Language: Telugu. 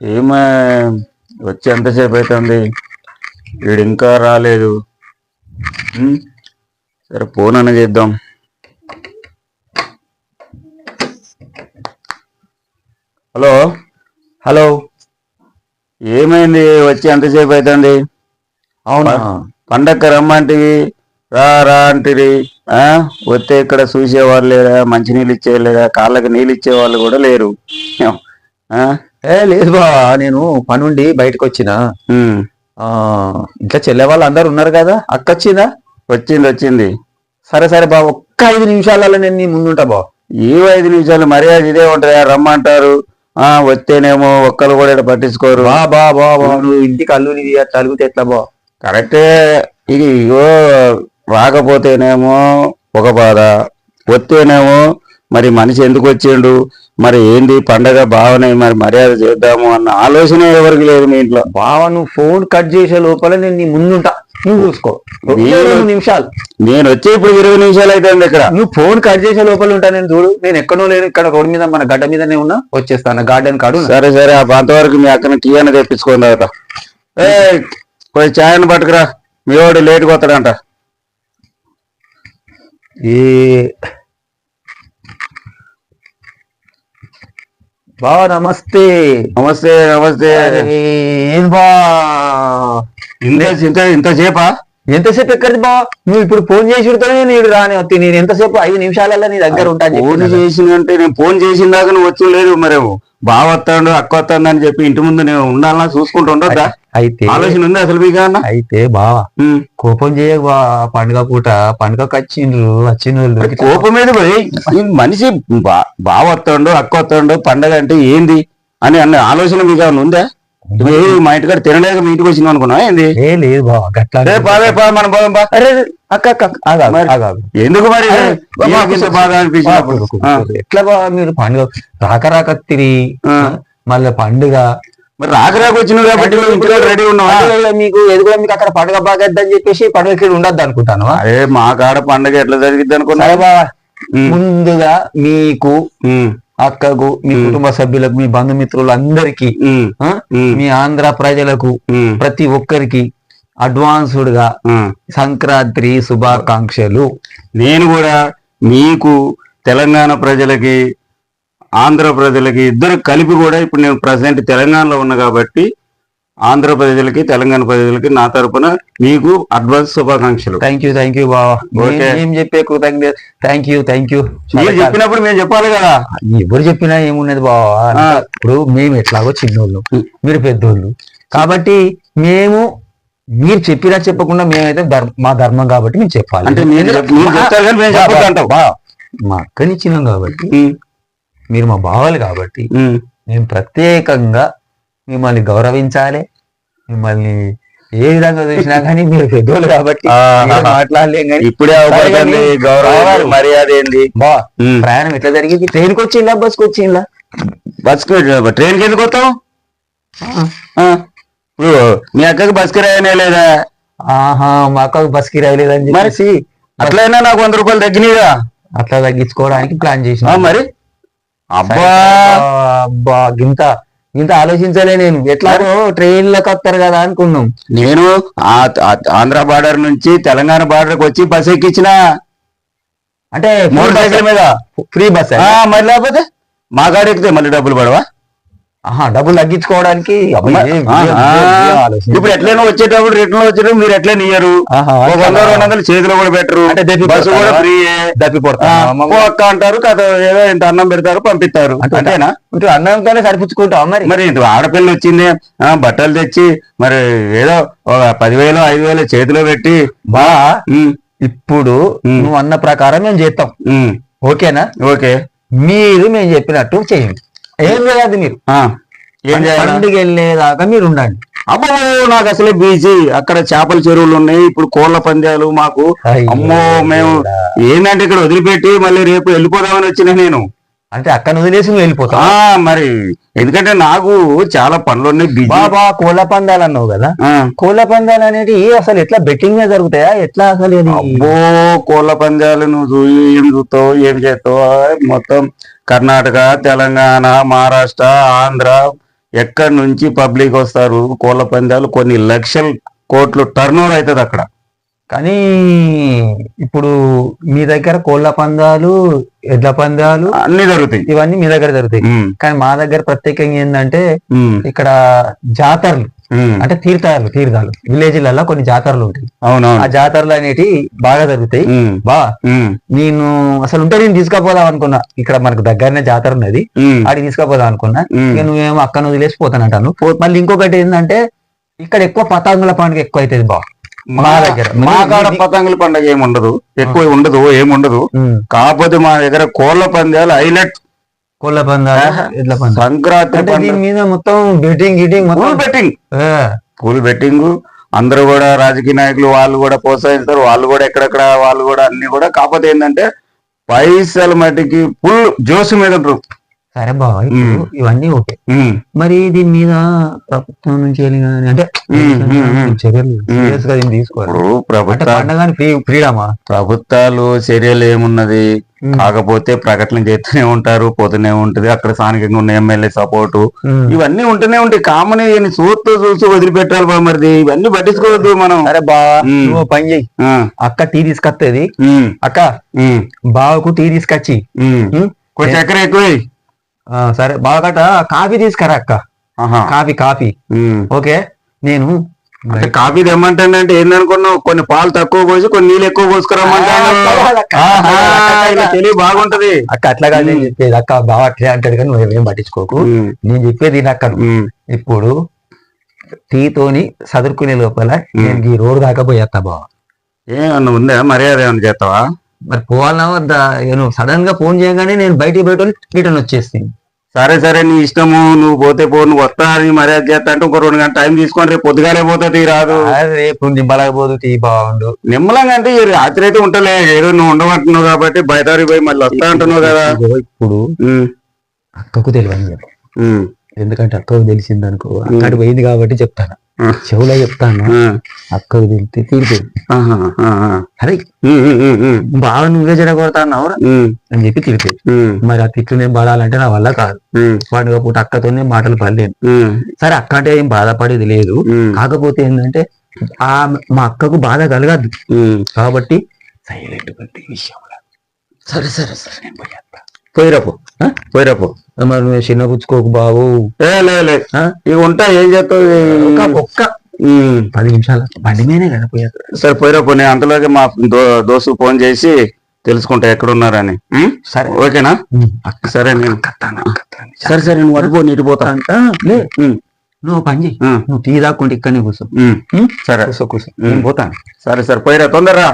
ఏమో వచ్చి ఎంతసేపు అవుతుంది, వీడు ఇంకా రాలేదు. సరే ఫోన్ అన్న చేద్దాం. హలో హలో, ఏమైంది? వచ్చి ఎంతసేపు అవుతుంది? అవునా? పండగ రమ్మంటివి, రా రా అంటివి. వస్తే ఇక్కడ చూసేవాళ్ళు లేరా, మంచినీళ్ళు ఇచ్చేయలేదా, కాళ్ళకి నీళ్ళు ఇచ్చేవాళ్ళు కూడా లేరు. లేదు బావా, నేను పనుండి బయటకు వచ్చిన. ఇంకా చెల్లె వాళ్ళు అందరు ఉన్నారు కదా. అక్క వచ్చిందా? వచ్చింది. సరే సరే బావ, ఒక్క 5 నిమిషాలలో నేను నీ ముందుంటా బావ. ఏ 5 నిమిషాలు మర్యాద ఇదే ఉంటుందా? రమ్మంటారు, వస్తేనేమో ఒక్కరు కూడా పట్టించుకోరు. బా నువ్వు ఇంటికి అల్లుని అలుగుతే ఎట్లా బా? కరెక్టే. ఇగో రాకపోతేనేమో ఒక బాధ, వస్తేనేమో మరి మనిషి ఎందుకు వచ్చిండు, మరి ఏంది పండగ బావనే, మరి మర్యాద చేద్దాము అన్న ఆలోచన ఎవరికి లేదు మీ ఇంట్లో. బావ నువ్వు ఫోన్ కట్ చేసే లోపల నేను నీ ముందుంటా, నువ్వు చూసుకో. 2 నిమిషాలు నేను వచ్చి ఇప్పుడు 20 నిమిషాలు అయితే ఇక్కడ. నువ్వు ఫోన్ కట్ చేసే లోపల ఉంటా నేను. చూడు, నేను ఎక్కడో లేను, ఇక్కడ రోడ్డు మీద మన గడ్డ మీదనే ఉన్నా, వచ్చేస్తాను గార్డెన్ కాడు. సరే సరే, అంతవరకు మీ అక్కన టీ అని తెప్పించుకోండి. తర్వాత కొంచెం ఛాయని పట్టుకురా, మీ వాడు లేటుగా వస్తాడంట. బావా నమస్తే. నమస్తే నమస్తే. ఏం బా ఇంతసేపా? ఎంతసేపు ఎక్కడిది బా? నువ్వు ఇప్పుడు ఫోన్ చేసి నేను రాని వస్తే నేను ఎంతసేపు 5 నిమిషాలలో నీ దగ్గర ఉంటాను. ఫోన్ చేసిందంటే నేను ఫోన్ చేసిన దాకా నువ్వు వచ్చి లేదు. మరి బావ వస్తాడు, అక్క వస్తాడు అని చెప్పి ఇంటి ముందు నేను ఉండాలన్నా, చూసుకుంటూ ఉండొద్దా? అయితే ఆలోచన ఉంది అసలు మీకు అన్న? అయితే బావా కోపం చేయక బా, పండుగ పూట పండుగకి వచ్చిండ్రు. కోపం మీద మనిషి బావ వస్తాడు, అక్క వస్తాడు, పండగ అంటే ఏంది అని అన్న ఆలోచన మీకు ఏమన్నా ఉందా? మా ఇంటికాడ తినలేక మీ ఇంటికి వచ్చింది అనుకున్నా ఏంది? లేదు బావ, మనం పోదాం బా. ఎందుకు మరి బాగా అనిపించినప్పుడు ఎట్లా బా? మీరు పండుగ రాక తిరిగి మళ్ళీ పండుగ మరి రాక వచ్చినావు కాబట్టి ఇంటికాడ రెడీ ఉన్నావా? మీకు ఎదుగులో మీకు అక్కడ పండుగ బాగా అని చెప్పేసి పండుగకి ఉండద్దు అనుకుంటాను. అరే మా కాడ పండుగ ఎట్లా జరిగిద్ది అనుకున్నా బావా? ముందుగా మీకు, అక్కకు, మీ కుటుంబ సభ్యులకు, మీ బంధుమిత్రులు అందరికి, మీ ఆంధ్ర ప్రజలకు, ప్రతి ఒక్కరికి అడ్వాన్స్డ్ గా సంక్రాంతి శుభాకాంక్షలు. నేను కూడా మీకు, తెలంగాణ ప్రజలకి, ఆంధ్ర ప్రజలకి ఇద్దరు కలిపి కూడా, ఇప్పుడు నేను ప్రజెంట్ తెలంగాణలో ఉన్నా కాబట్టి ఆంధ్ర ప్రజలకి, తెలంగాణ ప్రజలకి నా తరపున మీకు అడ్వాన్స్ శుభాకాంక్షలు. థ్యాంక్ యూ బావా. ఏం చెప్పే కృతజ్ఞత. Thank you. మీరు చెప్పినప్పుడు మేము చెప్పాలి కదా. ఎవరు చెప్పినా ఏమున్నది బావా? ఇప్పుడు మేము ఎట్లాగో చిన్నోళ్ళు, మీరు పెద్దోళ్ళు కాబట్టి మీరు చెప్పినా చెప్పకుండా మేమైతే మా ధర్మం కాబట్టి మేము చెప్పాలి. అంటే మా అక్కనిచ్చినాం కాబట్టి, మీరు మా బావలు కాబట్టి మేము ప్రత్యేకంగా మిమ్మల్ని గౌరవించాలి. మిమ్మల్ని ఏ విధంగా చూసినా కానీ మీరు పెద్దోళ్ళు కాబట్టి మాట్లాడలేం. కానీ ఇప్పుడే గౌరవం మర్యాద ఏంది బా? ప్రయాణం ఎట్లా జరిగింది? ట్రైన్కి వచ్చిందా, బస్కి వచ్చిందా? ట్రైన్కి ఎందుకు వస్తావు? ఇప్పుడు మీ అక్కకి బస్ కిరాయనే లేదా? మా అక్కకు బస్ కిరాయి లేదని చెప్పేసి అట్లయినా నాకు 100 రూపాయలు తగ్గినాయిగా. అట్లా తగ్గించుకోవడానికి ప్లాన్ చేసిన. మరి అబ్బా ఇంత ఆలోచించలే నేను. ఎట్లాగో ట్రైన్లకు వస్తారు కదా అనుకున్నాం. నేను ఆంధ్ర బార్డర్ నుంచి తెలంగాణ బార్డర్కి వచ్చి బస్ ఎక్కించిన. అంటే మోటార్ సైకిల్ మీద ఫ్రీ బస్. మరి లేకపోతే మా గాడి ఎక్కితే మళ్ళీ డబ్బులు పడవా? డబ్బులు తగ్గించుకోవడానికి. ఇప్పుడు ఎట్లయినా వచ్చేటప్పుడు రిటర్న్ వచ్చేటప్పుడు మీరు ఎట్లయినా ఇయ్యరు, 100-200 చేతిలో కూడా పెట్టరు, బస్సు కూడా ఫ్రీ. అక్క అంటారు కదా, ఏదో ఇంత అన్నం పెడతారు, పంపిస్తారు. అంతేనా? అన్నంతోనే సరిపుచ్చుకుంటాం. మరి ఆడపిల్ల వచ్చింది, బట్టలు తెచ్చి మరి ఏదో 10,000 5,000 చేతిలో పెట్టి బా. ఇప్పుడు నువ్వు అన్న ప్రకారం మేము చేస్తాం, ఓకేనా? ఓకే. మేము చెప్పినట్టు చేయండి. ఏం చేయాలి? మీరు పండుగ వెళ్ళేదాకా మీరు ఉండండి. అమ్మో నాకు అసలే బీజీ. అక్కడ చేపల చెరువులు ఉన్నాయి, ఇప్పుడు కోళ్ల పందాలు మాకు. అమ్మో మేము ఏంటంటే ఇక్కడ వదిలిపెట్టి మళ్ళీ రేపు వెళ్ళిపోదామని వచ్చిన నేను. అంటే అక్కడ వదిలేసి నువ్వు వెళ్ళిపోతా? మరి ఎందుకంటే నాకు చాలా పనులు ఉన్నాయి. బాబా కోళ్ల పందాలు అన్నావు కదా, కోళ్ల పందాలు అనేవి అసలు ఎట్లా బెట్టింగ్ మీద జరుగుతాయా ఎట్లా అసలు? అబ్బో కోళ్ల పందాలు నువ్వు ఏం చూస్తావు, ఏం చేస్తావు? మొత్తం కర్ణాటక, తెలంగాణ, మహారాష్ట్ర, ఆంధ్ర ఎక్కడి నుంచి పబ్లిక్ వస్తారు, కోళ్ళ పందాలు కొన్ని లక్షల కోట్లు టర్న్ ఓవర్ అవుతుంది అక్కడ. కానీ ఇప్పుడు మీ దగ్గర కోళ్ళ పందాలు, ఎడ్ల పందాలు అన్ని జరుగుతాయి, ఇవన్నీ మీ దగ్గర జరుగుతాయి. కానీ మా దగ్గర ప్రత్యేకంగా ఏంటంటే ఇక్కడ జాతరలు, అంటే తీర్థాలు విలేజ్లలో కొన్ని జాతరలు ఉంటాయి. అవునవును, ఆ జాతరలు అనేటివి బాగా జరుగుతాయి. నేను అసలు ఉంటే నేను తీసుకుపోదాం అనుకున్నా, ఇక్కడ మనకు దగ్గరనే జాతర ఉన్నది, ఆడికి తీసుకుపోదాం అనుకున్నా. ఇక నువ్వేమో అక్కను వదిలేసిపోతానంటాను. మళ్ళీ ఇంకొకటి ఏంటంటే ఇక్కడ ఎక్కువ పతంగుల పండుగ ఎక్కువ అవుతుంది బా మా దగ్గర. మా కాడ పతంగుల పండుగ ఏముండదు, ఎక్కువ ఉండదు, ఏముండదు. కాకపోతే మా దగ్గర కోళ్ళ పందాలు హైలైట్. కోళ్ళ పందాలు, ఎడ్ల పందాలు, సంక్రాంతి దీని మీద మొత్తం బెట్టింగ్ ఫుల్ బెట్టింగ్. అందరూ కూడా రాజకీయ నాయకులు వాళ్ళు కూడా ప్రోత్సహిస్తారు, వాళ్ళు కూడా ఎక్కడెక్కడ వాళ్ళు కూడా అన్ని కూడా. కాకపోతే ఏంటంటే పైసల మట్టికి ఫుల్ జోసు మీద ఉంటారు. సరే బాబా, ఇవన్నీ ఓకే. మరి దీని మీద ప్రభుత్వం నుంచి అంటే చర్యలు సీరియస్ గా దీన్ని తీసుకోవాలి. ఫ్రీడమా? ప్రభుత్వాలు చర్యలు ఏమున్నది, కాకపోతే ప్రకటన చేస్తూనే ఉంటారు, పోతూనే ఉంటది. అక్కడ స్థానికంగా ఉన్న ఎమ్మెల్యే సపోర్టు ఇవన్నీ ఉంటూనే ఉంటాయి. కామన్ చూసి వదిలిపెట్టాలి బా. మరి ఇవన్నీ పట్టించుకోవద్దు మనం. సరే బావా, నువ్వు పని చెయ్యి. అక్క టీ తీసుకొస్తుంది, అక్క బావకు టీ తీసుకొచ్చి కొంచెం ఎక్కడ ఎక్కువ. సరే బాగా కాఫీ తీసుకురా అక్క. Coffee okay. నేను అంటే కాఫీ తెమ్మంటానంటే ఏందనుకున్నావు, కొన్ని పాలు తక్కువ పోసి కొన్ని నీళ్ళు ఎక్కువ పోసుకురమ్మంటాను. తెలివి బాగుంటది అక్క. అట్లాగా నేను చెప్పేది అక్క, బాగా అట్లే అంటాడు కానీ నువ్వేం పట్టించుకోకు. నేను చెప్పేది అక్క, ఇప్పుడు టీతోని చదువుకునే లోపల నేను ఈ రోడ్డు దాకా పోయేస్తా బావ. ఏమన్నా ఉందా మర్యాద ఏమన్నా చేస్తావా? మరి పోవాలన్నా వద్దా? నువ్వు సడన్ గా ఫోన్ చేయగానే నేను బయటికి రిటర్న్ వచ్చేస్తాను. సరే నీ ఇష్టము, నువ్వు పోతే పో, నువ్వు వస్తా అని మర్యాద చేస్తా అంటే ఒక 2 గంటల టైం తీసుకొని రేపు పొద్దుగాలే పోతుంది. రాదు రేపు నిమ్మలకపోతే బాగుండు. నిమ్మలంగా అంటే రాత్రి అయితే ఉంటలే, ఏదో నువ్వు ఉండమంటున్నావు కాబట్టి బయట పోయి మళ్ళీ వస్తా అంటున్నావు కదా. ఇప్పుడు అక్కకు తెలియదు, ఎందుకంటే అక్కకు తెలిసింది అనుకో, అక్కడ పోయింది కాబట్టి చెప్తాను, చెవులో చెప్తాను. అక్కకు తెలిసి తీరిపోయింది. అరే బాగా నువ్వే జరగొడతాన్నావు అని చెప్పి తిరిగిపోయింది. మరి ఆ తిట్లు నేను పడాలంటే నా వల్ల కాదు. వాడిగా పూట అక్కతోనే మాటలు పడలేను. సరే అక్క అంటే ఏం బాధపడేది లేదు, కాకపోతే ఏంటంటే మా అక్కకు బాధ కలగద్దు కాబట్టి సైలెంట్ విషయం. సరే నేను పోయిరాపో. మరి నువ్వు చిన్న పుచ్చుకోకు బాబు. ఇవి ఉంటా ఏం చేస్తావు, ఒక్క 10 నిమిషాలు బండి మీదే కదా పోయా. సరే పోయిరాపో. నేను అంతలోకి మా దోస్తు ఫోన్ చేసి తెలుసుకుంటా ఎక్కడున్నారని. సరే ఓకేనా? సరే నేను సరే నువ్వు అటుపో, నీటి పోతా అంట. నువ్వు పని చెయ్యి, నువ్వు టీ దాక్కుంటే ఇక్కడనే కూర్చో. సరే కూర్చో నేను పోతాను. సరే పోయిరా, తొందరరా.